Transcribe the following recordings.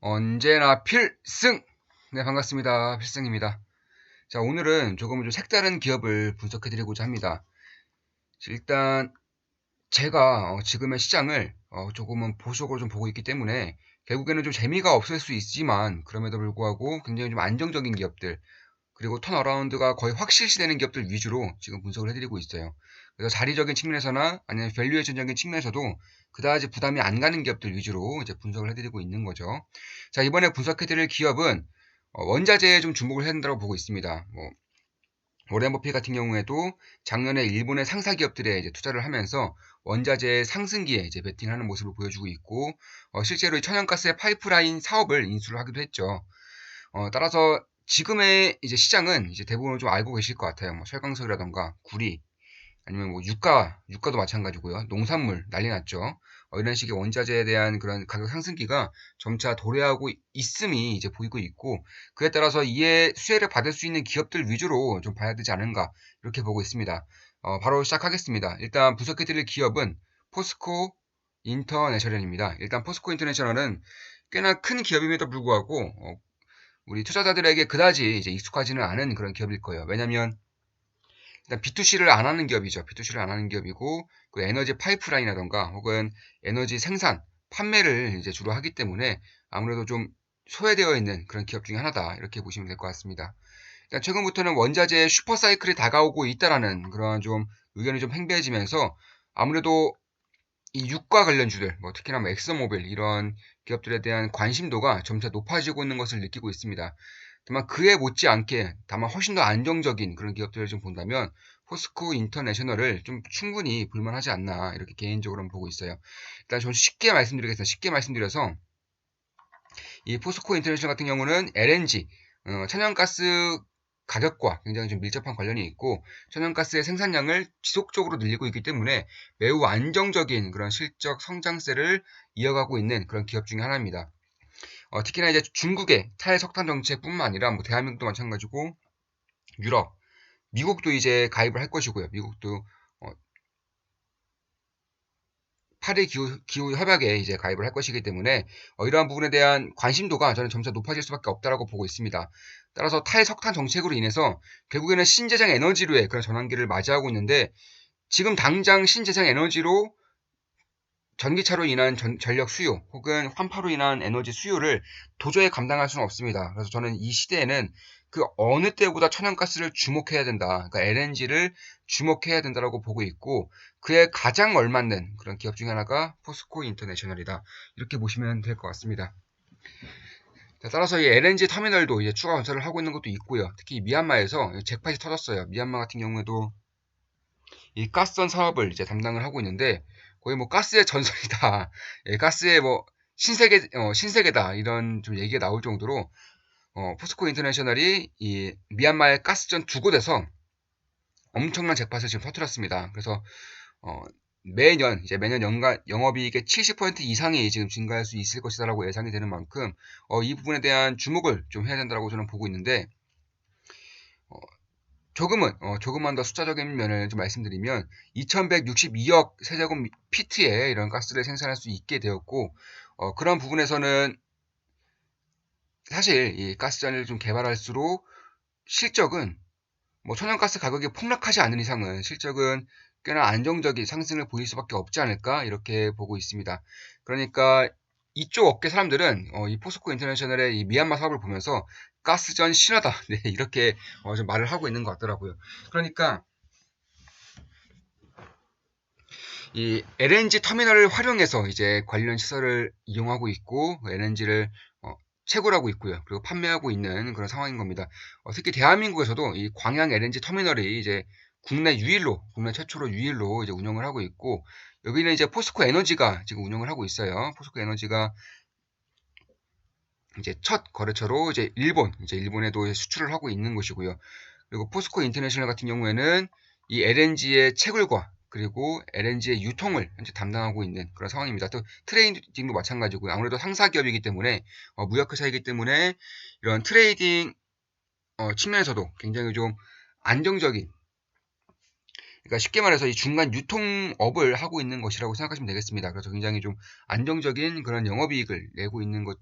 언제나 필승! 네, 반갑습니다. 필승입니다. 자, 오늘은 조금 좀 색다른 기업을 분석해드리고자 합니다. 일단, 제가 지금의 시장을 조금은 보수적으로 좀 보고 있기 때문에 결국에는 좀 재미가 없을 수 있지만 그럼에도 불구하고 굉장히 좀 안정적인 기업들, 그리고 턴어라운드가 거의 확실시되는 기업들 위주로 지금 분석을 해드리고 있어요. 그래서 자리적인 측면에서나 아니면 밸류에이션적인 측면에서도 그다지 부담이 안 가는 기업들 위주로 이제 분석을 해드리고 있는 거죠. 자, 이번에 분석해드릴 기업은 원자재에 좀 주목을 해야 된다고 보고 있습니다. 워렌 버핏 같은 경우에도 작년에 일본의 상사 기업들에 이제 투자를 하면서 원자재 상승기에 이제 베팅하는 모습을 보여주고 있고, 실제로 이 천연가스의 파이프라인 사업을 인수를 하기도 했죠. 따라서 지금의 이제 시장은 이제 대부분 좀 알고 계실 것 같아요. 뭐 철강석이라던가 구리, 아니면 뭐 유가도 마찬가지고요. 농산물 난리 났죠. 이런 식의 원자재에 대한 그런 가격 상승기가 점차 도래하고 있음이 이제 보이고 있고, 그에 따라서 이에 수혜를 받을 수 있는 기업들 위주로 좀 봐야 되지 않은가, 이렇게 보고 있습니다. 바로 시작하겠습니다. 일단 분석해드릴 기업은 포스코 인터내셔널입니다. 일단 포스코 인터내셔널은 꽤나 큰 기업임에도 불구하고 우리 투자자들에게 그다지 이제 익숙하지는 않은 그런 기업일 거예요. 왜냐하면 일단 B2C를 안 하는 기업이죠. B2C를 안 하는 기업이고, 그 에너지 파이프라인이라던가 혹은 에너지 생산, 판매를 이제 주로 하기 때문에 아무래도 좀 소외되어 있는 그런 기업 중에 하나다. 이렇게 보시면 될 것 같습니다. 일단 최근부터는 원자재의 슈퍼사이클이 다가오고 있다라는 그런 좀 의견이 좀 팽배해지면서 아무래도 이 유가 관련주들, 뭐 특히나 뭐 엑슨모빌 이런 기업들에 대한 관심도가 점차 높아지고 있는 것을 느끼고 있습니다. 다만 그에 못지않게 다만 훨씬 더 안정적인 그런 기업들을 좀 본다면 포스코 인터내셔널을 좀 충분히 볼만하지 않나 이렇게 개인적으로는 보고 있어요. 일단 좀 쉽게 말씀드리겠습니다. 쉽게 말씀드려서 이 포스코 인터내셔널 같은 경우는 LNG, 천연가스 가격과 굉장히 좀 밀접한 관련이 있고 천연가스의 생산량을 지속적으로 늘리고 있기 때문에 매우 안정적인 그런 실적 성장세를 이어가고 있는 그런 기업 중에 하나입니다. 특히나 이제 중국의 탈석탄 정책뿐만 아니라 뭐 대한민국도 마찬가지고 유럽, 미국도 이제 가입을 할 것이고요. 미국도 파리 기후 협약에 이제 가입을 할 것이기 때문에 이러한 부분에 대한 관심도가 저는 점차 높아질 수밖에 없다라고 보고 있습니다. 따라서 탈석탄 정책으로 인해서 결국에는 신재생 에너지로의 그런 전환기를 맞이하고 있는데 지금 당장 신재생 에너지로 전기차로 인한 전력 수요 혹은 환파로 인한 에너지 수요를 도저히 감당할 수는 없습니다. 그래서 저는 이 시대에는 그 어느 때보다 천연가스를 주목해야 된다. 그러니까 LNG를 주목해야 된다라고 보고 있고 그에 가장 얼맞는 그런 기업 중에 하나가 포스코 인터내셔널이다. 이렇게 보시면 될 것 같습니다. 자, 따라서 이 LNG 터미널도 이제 추가 건설을 하고 있는 것도 있고요. 특히 미얀마에서 잭팟이 터졌어요. 미얀마 같은 경우에도 이 가스전 사업을 이제 담당을 하고 있는데 거의 뭐 가스의 전설이다. 예, 가스의 뭐 신세계다 이런 좀 얘기가 나올 정도로 포스코 인터내셔널이 이 미얀마의 가스전 두 곳에서 엄청난 잭팟을 지금 터뜨렸습니다. 그래서 어, 매년 연간 영업이익의 70% 이상이 지금 증가할 수 있을 것이다라고 예상이 되는 만큼 이 부분에 대한 주목을 좀 해야 된다고 저는 보고 있는데 어, 조금만 더 숫자적인 면을 좀 말씀드리면 2162억 세제곱피트의 이런 가스를 생산할 수 있게 되었고 그런 부분에서는 사실 이 가스전을 좀 개발할수록 실적은 뭐 천연가스 가격이 폭락하지 않는 이상은 실적은 꽤나 안정적인 상승을 보일 수밖에 없지 않을까 이렇게 보고 있습니다. 그러니까 이쪽 업계 사람들은 이 포스코 인터내셔널의 이 미얀마 사업을 보면서 가스전 신화다 네, 이렇게 좀 말을 하고 있는 것 같더라고요. 그러니까 이 LNG 터미널을 활용해서 이제 관련 시설을 이용하고 있고 LNG를 채굴하고 있고요. 그리고 판매하고 있는 그런 상황인 겁니다. 특히 대한민국에서도 이 광양 LNG 터미널이 이제 국내 최초로 유일로 이제 운영을 하고 있고 여기는 이제 포스코 에너지가 지금 운영을 하고 있어요. 포스코 에너지가 이제 첫 거래처로 이제 일본에도 수출을 하고 있는 것이고요. 그리고 포스코 인터내셔널 같은 경우에는 이 LNG의 채굴과 그리고 LNG의 유통을 현재 담당하고 있는 그런 상황입니다. 또 트레이딩도 마찬가지고요. 아무래도 상사 기업이기 때문에 무역회사이기 때문에 이런 트레이딩 측면에서도 굉장히 좀 안정적인 그러니까 쉽게 말해서 이 중간 유통업을 하고 있는 것이라고 생각하시면 되겠습니다. 그래서 굉장히 좀 안정적인 그런 영업이익을 내고 있는 것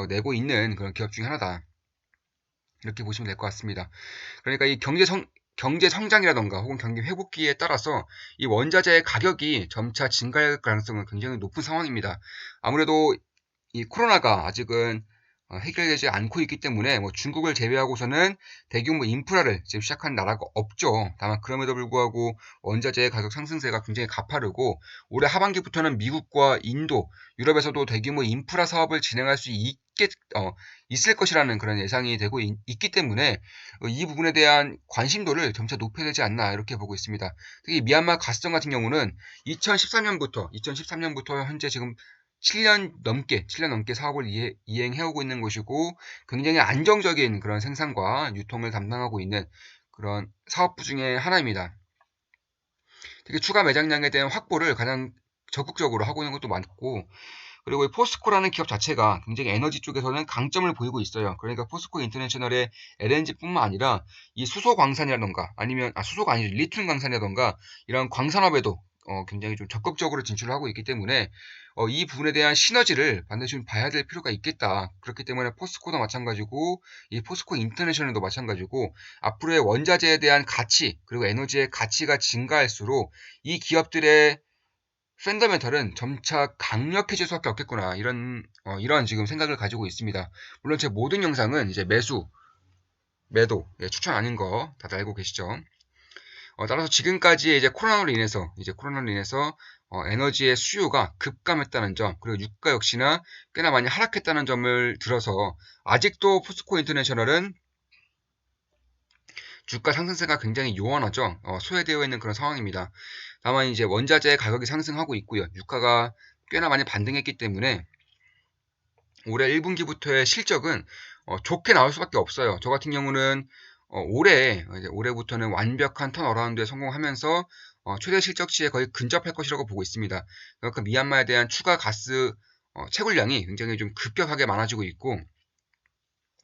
내고 있는 그런 기업 중에 하나다. 이렇게 보시면 될 것 같습니다. 그러니까 이 경제 성장이라던가 혹은 경기 회복기에 따라서 이 원자재의 가격이 점차 증가할 가능성은 굉장히 높은 상황입니다. 아무래도 이 코로나가 아직은 해결되지 않고 있기 때문에 뭐 중국을 제외하고서는 대규모 인프라를 지금 시작한 나라가 없죠. 다만 그럼에도 불구하고 원자재 가격 상승세가 굉장히 가파르고 올해 하반기부터는 미국과 인도, 유럽에서도 대규모 인프라 사업을 진행할 수 있을 것이라는 그런 예상이 되고 있기 때문에 이 부분에 대한 관심도를 점차 높여야 되지 않나 이렇게 보고 있습니다. 특히 미얀마 가스정 같은 경우는 2013년부터 현재 지금 7년 넘게 사업을 이행해오고 있는 것이고 굉장히 안정적인 그런 생산과 유통을 담당하고 있는 그런 사업부 중에 하나입니다. 특히 추가 매장량에 대한 확보를 가장 적극적으로 하고 있는 것도 많고 그리고 이 포스코라는 기업 자체가 굉장히 에너지 쪽에서는 강점을 보이고 있어요. 그러니까 포스코 인터내셔널의 LNG뿐만 아니라 이 수소 광산이라던가 아니면 수소가 아니죠. 리튬 광산이라던가 이런 광산업에도 굉장히 좀 적극적으로 진출을 하고 있기 때문에 이 부분에 대한 시너지를 반드시 좀 봐야 될 필요가 있겠다. 그렇기 때문에 포스코도 마찬가지고 이 포스코 인터내셔널도 마찬가지고 앞으로의 원자재에 대한 가치 그리고 에너지의 가치가 증가할수록 이 기업들의 펀더멘털은 점차 강력해질 수밖에 없겠구나 이런 지금 생각을 가지고 있습니다. 물론 제 모든 영상은 이제 매도 추천 아닌 거 다들 알고 계시죠? 따라서 지금까지 코로나로 인해서 에너지의 수요가 급감했다는 점 그리고 유가 역시나 꽤나 많이 하락했다는 점을 들어서 아직도 포스코 인터내셔널은 주가 상승세가 굉장히 요원하죠. 소외되어 있는 그런 상황입니다. 다만 이제 원자재 가격이 상승하고 있고요. 유가가 꽤나 많이 반등했기 때문에 올해 1분기부터의 실적은 좋게 나올 수밖에 없어요. 저 같은 경우는 올해부터는 완벽한 턴어라운드에 성공하면서 최대 실적치에 거의 근접할 것이라고 보고 있습니다. 그러니까 미얀마에 대한 추가 가스 채굴량이 굉장히 좀 급격하게 많아지고 있고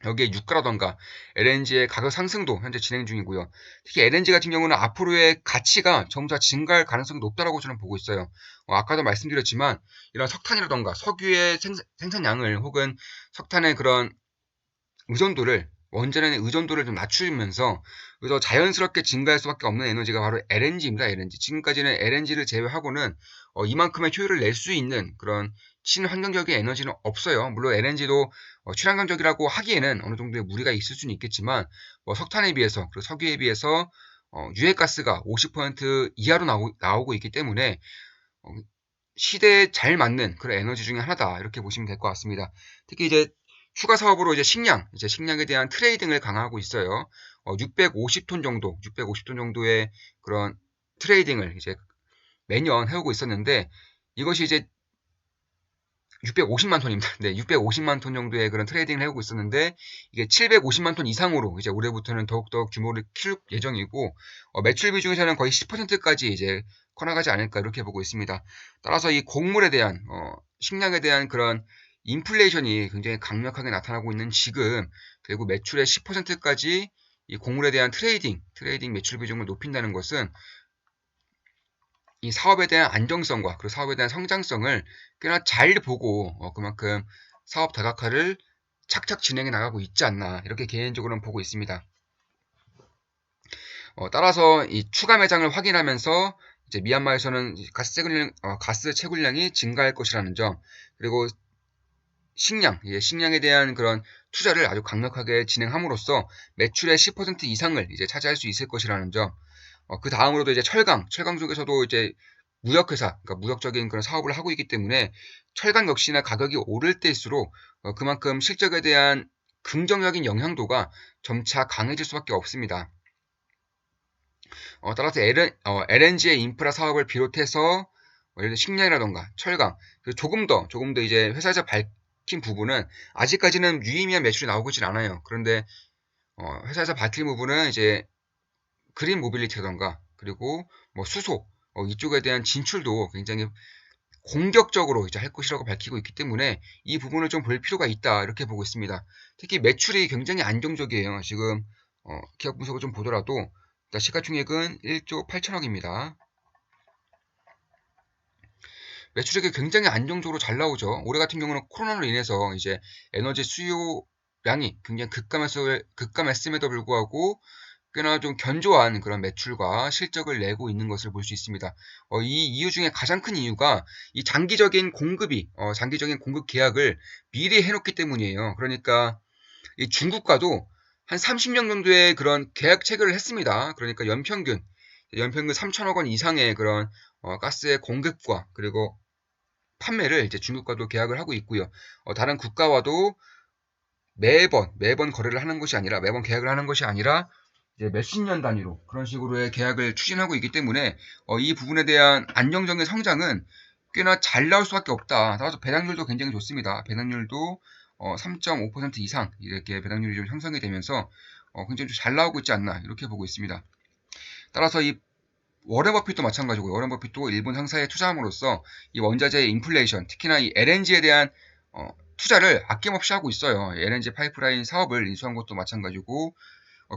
여기에 유가라던가 LNG의 가격 상승도 현재 진행 중이고요. 특히 LNG 같은 경우는 앞으로의 가치가 점차 증가할 가능성이 높다고 저는 보고 있어요. 아까도 말씀드렸지만 이런 석탄이라던가 석유의 생산량을 혹은 석탄의 그런 원전의 의존도를 좀 낮추면서 그래서 자연스럽게 증가할 수밖에 없는 에너지가 바로 LNG입니다. LNG. 지금까지는 LNG를 제외하고는 이만큼의 효율을 낼 수 있는 그런 친환경적인 에너지는 없어요. 물론 LNG도 친환경적이라고 하기에는 어느 정도의 무리가 있을 수는 있겠지만 석탄에 비해서 그리고 석유에 비해서 유해가스가 50% 이하로 나오고 있기 때문에 시대에 잘 맞는 그런 에너지 중에 하나다 이렇게 보시면 될 것 같습니다. 특히 이제 추가 사업으로 이제 식량에 대한 트레이딩을 강화하고 있어요. 650톤 정도의 그런 트레이딩을 이제 매년 해오고 있었는데 이것이 이제 650만 톤입니다. 네, 650만 톤 정도의 그런 트레이딩을 해오고 있었는데 이게 750만 톤 이상으로 이제 올해부터는 더욱더 규모를 키울 예정이고 매출 비중에서는 거의 10%까지 이제 커나가지 않을까 이렇게 보고 있습니다. 따라서 이 식량에 대한 그런 인플레이션이 굉장히 강력하게 나타나고 있는 지금 결국 매출의 10%까지 이 곡물에 대한 트레이딩 매출 비중을 높인다는 것은 이 사업에 대한 안정성과 그리고 사업에 대한 성장성을 꽤나 잘 보고 그만큼 사업 다각화를 착착 진행해 나가고 있지 않나 이렇게 개인적으로는 보고 있습니다. 따라서 이 추가 매장을 확인하면서 이제 미얀마에서는 가스 채굴량이 증가할 것이라는 점 그리고 식량에 대한 그런 투자를 아주 강력하게 진행함으로써 매출의 10% 이상을 이제 차지할 수 있을 것이라는 점. 그 다음으로도 이제 철강 쪽에서도 이제 그러니까 무역적인 그런 사업을 하고 있기 때문에 철강 역시나 가격이 오를 때일수록 그만큼 실적에 대한 긍정적인 영향도가 점차 강해질 수밖에 없습니다. 따라서 LNG의 인프라 사업을 비롯해서 예를 들어 식량이라던가 철강 조금 더 이제 회사에서 밝힌 부분은 아직까지는 유의미한 매출이 나오고 있진 않아요. 그런데 회사에서 밝힌 부분은 이제 그린 모빌리티라던가 그리고 수소 이쪽에 대한 진출도 굉장히 공격적으로 이제 할 것이라고 밝히고 있기 때문에 이 부분을 좀 볼 필요가 있다 이렇게 보고 있습니다. 특히 매출이 굉장히 안정적이에요. 지금 기업 분석을 좀 보더라도 시가총액은 1조 8천억입니다. 매출액이 굉장히 안정적으로 잘 나오죠. 올해 같은 경우는 코로나로 인해서 이제 에너지 수요량이 굉장히 급감했음에도 불구하고 꽤나 좀 견조한 그런 매출과 실적을 내고 있는 것을 볼 수 있습니다. 이 이유 중에 가장 큰 이유가 이 장기적인 공급 계약을 미리 해놓기 때문이에요. 그러니까 이 중국과도 한 30년 정도의 그런 계약 체결을 했습니다. 그러니까 연평균 3천억 원 이상의 그런 가스의 공급과 그리고 판매를 이제 중국과도 계약을 하고 있고요. 다른 국가와도 매번 거래를 하는 것이 아니라 매번 계약을 하는 것이 아니라 이제 몇십 년 단위로 그런 식으로의 계약을 추진하고 있기 때문에 이 부분에 대한 안정적인 성장은 꽤나 잘 나올 수밖에 없다. 따라서 배당률도 굉장히 좋습니다. 배당률도 3.5% 이상 이렇게 배당률이 좀 형성이 되면서 굉장히 좀 잘 나오고 있지 않나 이렇게 보고 있습니다. 따라서 이 워렌 버핏도 마찬가지고요. 워렌 버핏도 일본 상사에 투자함으로써 이 원자재의 인플레이션, 특히나 이 LNG에 대한 투자를 아낌없이 하고 있어요. LNG 파이프라인 사업을 인수한 것도 마찬가지고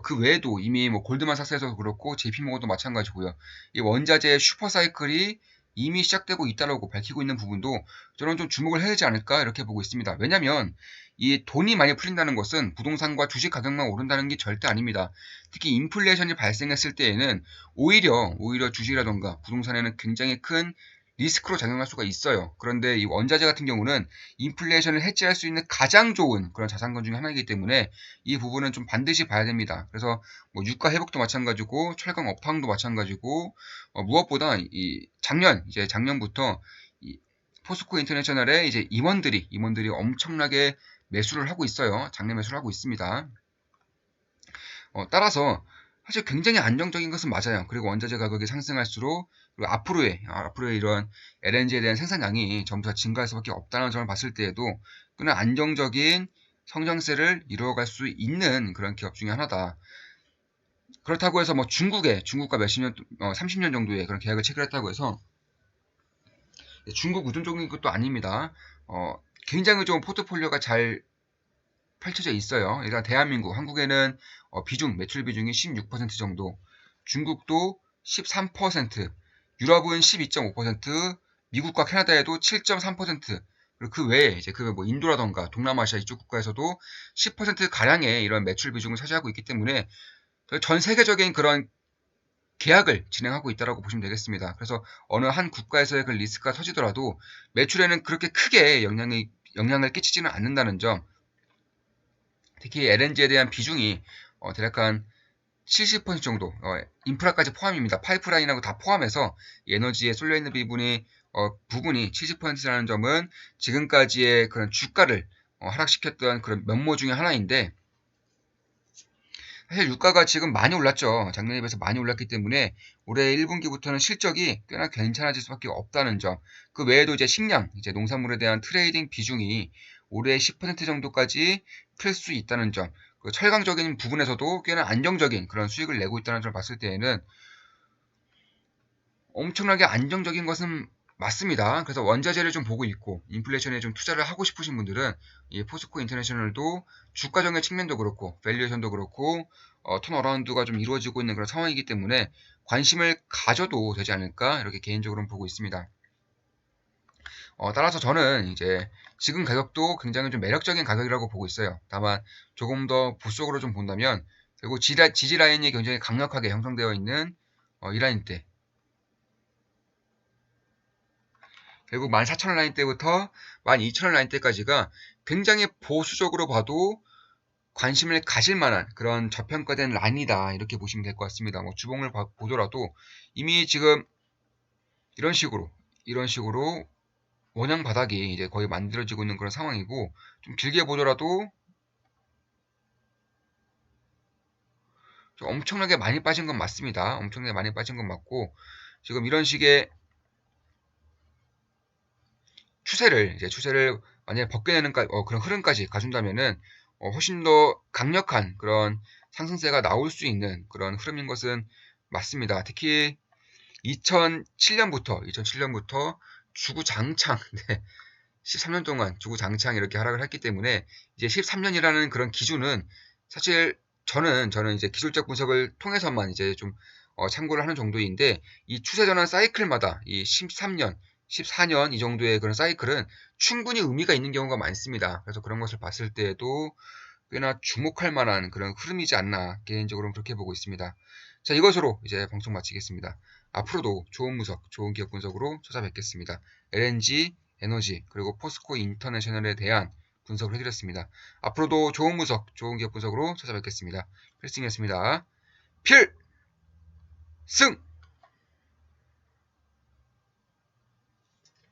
그 외에도 이미 뭐 골드만삭스에서도 그렇고 JP모건도 마찬가지고요. 이 원자재 슈퍼사이클이 이미 시작되고 있다고 밝히고 있는 부분도 저는 좀 주목을 해야 되지 않을까 이렇게 보고 있습니다. 왜냐하면 이 돈이 많이 풀린다는 것은 부동산과 주식 가격만 오른다는 게 절대 아닙니다. 특히 인플레이션이 발생했을 때에는 오히려 주식이라던가 부동산에는 굉장히 큰 리스크로 작용할 수가 있어요. 그런데 이 원자재 같은 경우는 인플레이션을 해지할 수 있는 가장 좋은 그런 자산권 중에 하나이기 때문에 이 부분은 좀 반드시 봐야 됩니다. 그래서 뭐 유가 회복도 마찬가지고 철강 업황도 마찬가지고 무엇보다 이제 작년부터 이 포스코 인터내셔널의 이제 임원들이 엄청나게 매수를 하고 있어요. 장내 매수를 하고 있습니다. 따라서 사실 굉장히 안정적인 것은 맞아요. 그리고 원자재 가격이 상승할수록 그리고 앞으로의 이런 LNG에 대한 생산량이 점차 증가할 수밖에 없다는 점을 봤을 때에도 꽤나 안정적인 성장세를 이루어갈 수 있는 그런 기업 중에 하나다. 그렇다고 해서 뭐 중국과 30년 정도의 그런 계약을 체결했다고 해서 중국 의존적인 것도 아닙니다. 굉장히 좀 포트폴리오가 잘 펼쳐져 있어요. 일단 한국에는 매출 비중이 16% 정도, 중국도 13%, 유럽은 12.5%, 미국과 캐나다에도 7.3%, 그리고 그 외에 이제 뭐 인도라던가 동남아시아 이쪽 국가에서도 10% 가량의 이런 매출 비중을 차지하고 있기 때문에 전 세계적인 그런 계약을 진행하고 있다고 보시면 되겠습니다. 그래서 어느 한 국가에서의 그 리스크가 터지더라도 매출에는 그렇게 크게 영향을 끼치지는 않는다는 점, 특히 LNG에 대한 비중이 대략 한 70% 정도, 인프라까지 포함입니다. 파이프라인하고 다 포함해서 에너지에 쏠려있는 부분이 70%라는 점은 지금까지의 그런 주가를 하락시켰던 그런 면모 중에 하나인데, 사실 유가가 지금 많이 올랐죠. 작년에 비해서 많이 올랐기 때문에 올해 1분기부터는 실적이 꽤나 괜찮아질 수밖에 없다는 점. 그 외에도 이제 이제 농산물에 대한 트레이딩 비중이 올해 10% 정도까지 클 수 있다는 점. 그 철강적인 부분에서도 꽤나 안정적인 그런 수익을 내고 있다는 점을 봤을 때에는 엄청나게 안정적인 것은 맞습니다. 그래서 원자재를 좀 보고 있고 인플레이션에 좀 투자를 하고 싶으신 분들은 이 포스코 인터내셔널도 주가적인 측면도 그렇고 밸류에이션도 그렇고 턴어라운드가 좀 이루어지고 있는 그런 상황이기 때문에 관심을 가져도 되지 않을까 이렇게 개인적으로는 보고 있습니다. 따라서 저는 이제 지금 가격도 굉장히 좀 매력적인 가격이라고 보고 있어요. 다만 조금 더 보수적으로 좀 본다면 결국 지지 라인이 굉장히 강력하게 형성되어 있는 이 라인 대 결국 14,000원 라인 때부터 12,000원 라인 때까지가 굉장히 보수적으로 봐도 관심을 가질 만한 그런 저평가된 라인이다 이렇게 보시면 될 것 같습니다. 뭐 주봉을 보더라도 이미 지금 이런 식으로 원형 바닥이 이제 거의 만들어지고 있는 그런 상황이고, 좀 길게 보더라도 좀 엄청나게 많이 빠진 건 맞습니다. 엄청나게 많이 빠진 건 맞고, 지금 이런 식의 추세를 만약에 벗겨내는 그런 흐름까지 가준다면은 훨씬 더 강력한 그런 상승세가 나올 수 있는 그런 흐름인 것은 맞습니다. 특히 2007년부터 주구장창 네, 13년 동안 주구장창 이렇게 하락을 했기 때문에 이제 13년이라는 그런 기준은 사실 저는 이제 기술적 분석을 통해서만 이제 좀 참고를 하는 정도인데, 이 추세 전환 사이클마다 이 13년 14년 이 정도의 그런 사이클은 충분히 의미가 있는 경우가 많습니다. 그래서 그런 것을 봤을 때에도 꽤나 주목할 만한 그런 흐름이지 않나 개인적으로는 그렇게 보고 있습니다. 자, 이것으로 이제 방송 마치겠습니다. 앞으로도 좋은 분석, 좋은 기업 분석으로 찾아뵙겠습니다. LNG, 에너지, 그리고 포스코 인터내셔널에 대한 분석을 해드렸습니다. 앞으로도 좋은 분석, 좋은 기업 분석으로 찾아뵙겠습니다. 필승이었습니다. 필승!